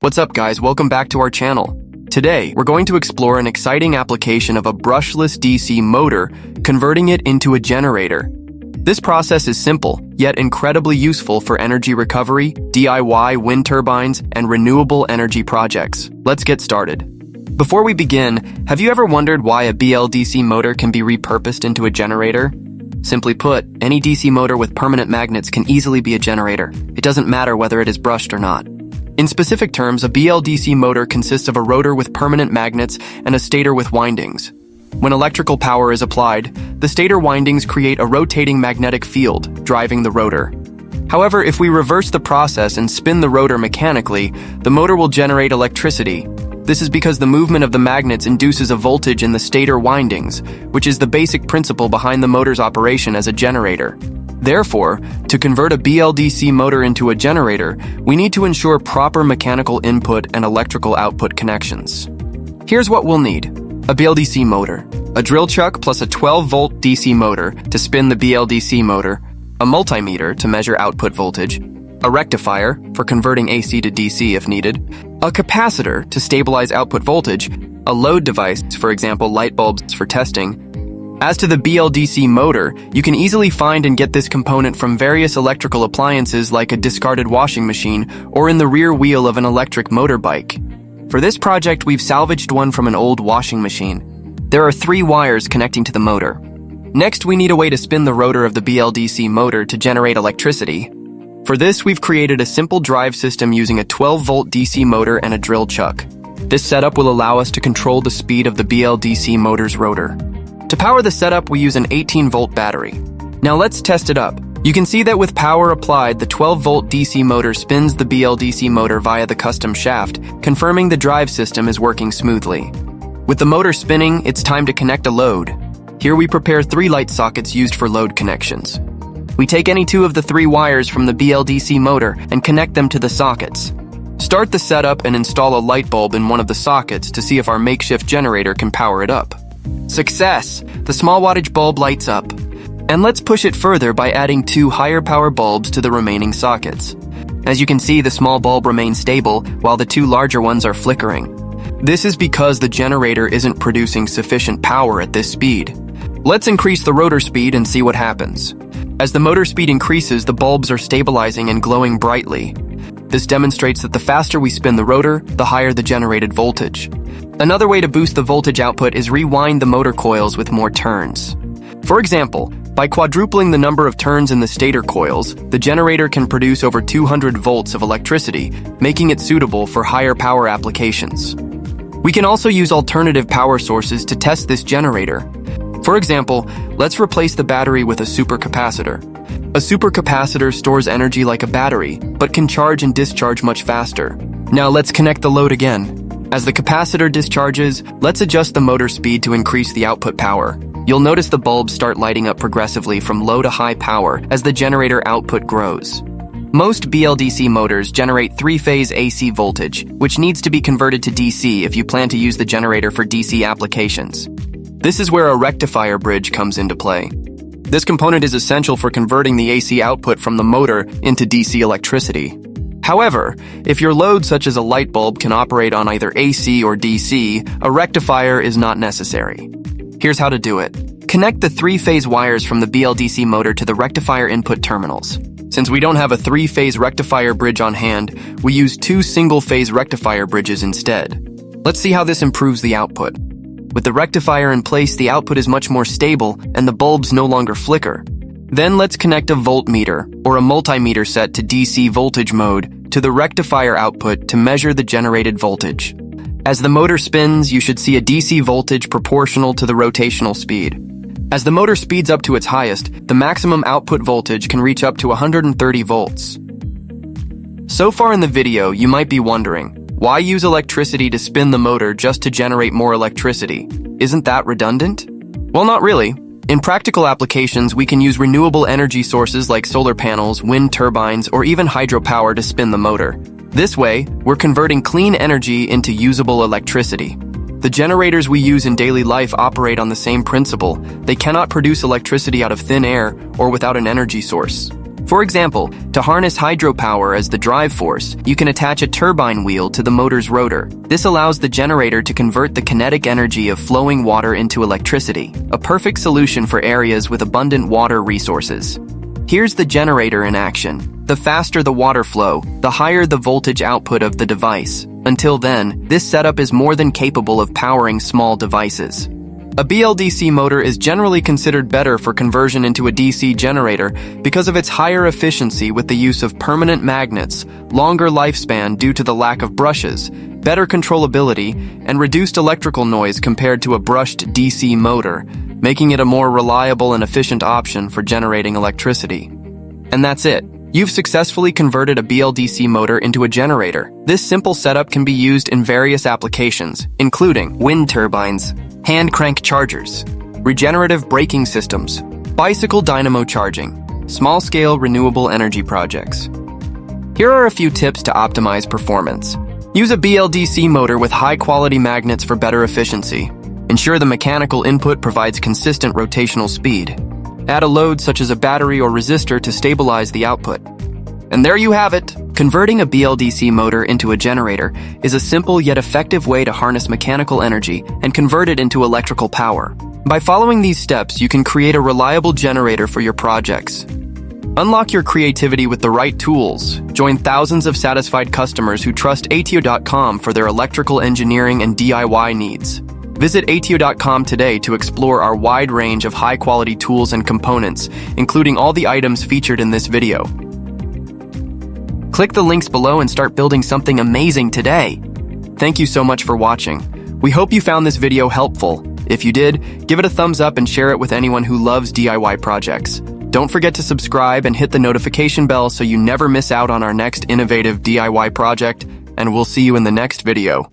What's up guys, welcome back to our channel. Today, we're going to explore an exciting application of a brushless DC motor, converting it into a generator. This process is simple, yet incredibly useful for energy recovery, DIY wind turbines, and renewable energy projects. Let's get started. Before we begin, have you ever wondered why a BLDC motor can be repurposed into a generator? Simply put, any DC motor with permanent magnets can easily be a generator. It doesn't matter whether it is brushed or not. In specific terms, a BLDC motor consists of a rotor with permanent magnets and a stator with windings. When electrical power is applied, the stator windings create a rotating magnetic field, driving the rotor. However, if we reverse the process and spin the rotor mechanically, the motor will generate electricity. This is because the movement of the magnets induces a voltage in the stator windings, which is the basic principle behind the motor's operation as a generator. Therefore, to convert a BLDC motor into a generator, we need to ensure proper mechanical input and electrical output connections. Here's what we'll need: a BLDC motor, a drill chuck plus a 12-volt DC motor to spin the BLDC motor, a multimeter to measure output voltage, a rectifier for converting AC to DC if needed, a capacitor to stabilize output voltage, a load device, for example light bulbs for testing. As to the BLDC motor, you can easily find and get this component from various electrical appliances like a discarded washing machine or in the rear wheel of an electric motorbike. For this project, we've salvaged one from an old washing machine. There are 3 wires connecting to the motor. Next, we need a way to spin the rotor of the BLDC motor to generate electricity. For this, we've created a simple drive system using a 12-volt DC motor and a drill chuck. This setup will allow us to control the speed of the BLDC motor's rotor. To power the setup, we use an 18-volt battery. Now let's test it up. You can see that with power applied, the 12-volt DC motor spins the BLDC motor via the custom shaft, confirming the drive system is working smoothly. With the motor spinning, it's time to connect a load. Here we prepare 3 light sockets used for load connections. We take any 2 of the 3 wires from the BLDC motor and connect them to the sockets. Start the setup and install a light bulb in one of the sockets to see if our makeshift generator can power it up. Success! The small wattage bulb lights up. And let's push it further by adding 2 higher power bulbs to the remaining sockets. As you can see, the small bulb remains stable while the 2 larger ones are flickering. This is because the generator isn't producing sufficient power at this speed. Let's increase the rotor speed and see what happens. As the motor speed increases, the bulbs are stabilizing and glowing brightly. This demonstrates that the faster we spin the rotor, the higher the generated voltage. Another way to boost the voltage output is rewind the motor coils with more turns. For example, by quadrupling the number of turns in the stator coils, the generator can produce over 200 volts of electricity, making it suitable for higher power applications. We can also use alternative power sources to test this generator. For example, let's replace the battery with a supercapacitor. A supercapacitor stores energy like a battery, but can charge and discharge much faster. Now let's connect the load again. As the capacitor discharges, let's adjust the motor speed to increase the output power. You'll notice the bulbs start lighting up progressively from low to high power as the generator output grows. Most BLDC motors generate 3-phase AC voltage, which needs to be converted to DC if you plan to use the generator for DC applications. This is where a rectifier bridge comes into play. This component is essential for converting the AC output from the motor into DC electricity. However, if your load such as a light bulb can operate on either AC or DC, a rectifier is not necessary. Here's how to do it. Connect the 3-phase wires from the BLDC motor to the rectifier input terminals. Since we don't have a 3-phase rectifier bridge on hand, we use 2 single-phase rectifier bridges instead. Let's see how this improves the output. With the rectifier in place, the output is much more stable and the bulbs no longer flicker. Then let's connect a voltmeter or a multimeter set to DC voltage mode to the rectifier output to measure the generated voltage. As the motor spins, you should see a DC voltage proportional to the rotational speed. As the motor speeds up to its highest, the maximum output voltage can reach up to 130 volts. So far in the video, you might be wondering, why use electricity to spin the motor just to generate more electricity? Isn't that redundant? Well, not really. In practical applications, we can use renewable energy sources like solar panels, wind turbines, or even hydropower to spin the motor. This way, we're converting clean energy into usable electricity. The generators we use in daily life operate on the same principle. They cannot produce electricity out of thin air or without an energy source. For example, to harness hydropower as the drive force, you can attach a turbine wheel to the motor's rotor. This allows the generator to convert the kinetic energy of flowing water into electricity, a perfect solution for areas with abundant water resources. Here's the generator in action. The faster the water flow, the higher the voltage output of the device. Until then, this setup is more than capable of powering small devices. A BLDC motor is generally considered better for conversion into a DC generator because of its higher efficiency with the use of permanent magnets, longer lifespan due to the lack of brushes, better controllability, and reduced electrical noise compared to a brushed DC motor, making it a more reliable and efficient option for generating electricity. And that's it. You've successfully converted a BLDC motor into a generator. This simple setup can be used in various applications, including wind turbines, hand crank chargers, regenerative braking systems, bicycle dynamo charging, small-scale renewable energy projects. Here are a few tips to optimize performance. Use a BLDC motor with high-quality magnets for better efficiency. Ensure the mechanical input provides consistent rotational speed. Add a load such as a battery or resistor to stabilize the output. And there you have it! Converting a BLDC motor into a generator is a simple yet effective way to harness mechanical energy and convert it into electrical power. By following these steps, you can create a reliable generator for your projects. Unlock your creativity with the right tools. Join thousands of satisfied customers who trust ATO.com for their electrical engineering and DIY needs. Visit ATO.com today to explore our wide range of high-quality tools and components, including all the items featured in this video. Click the links below and start building something amazing today. Thank you so much for watching. We hope you found this video helpful. If you did, give it a thumbs up and share it with anyone who loves DIY projects. Don't forget to subscribe and hit the notification bell so you never miss out on our next innovative DIY project, and we'll see you in the next video.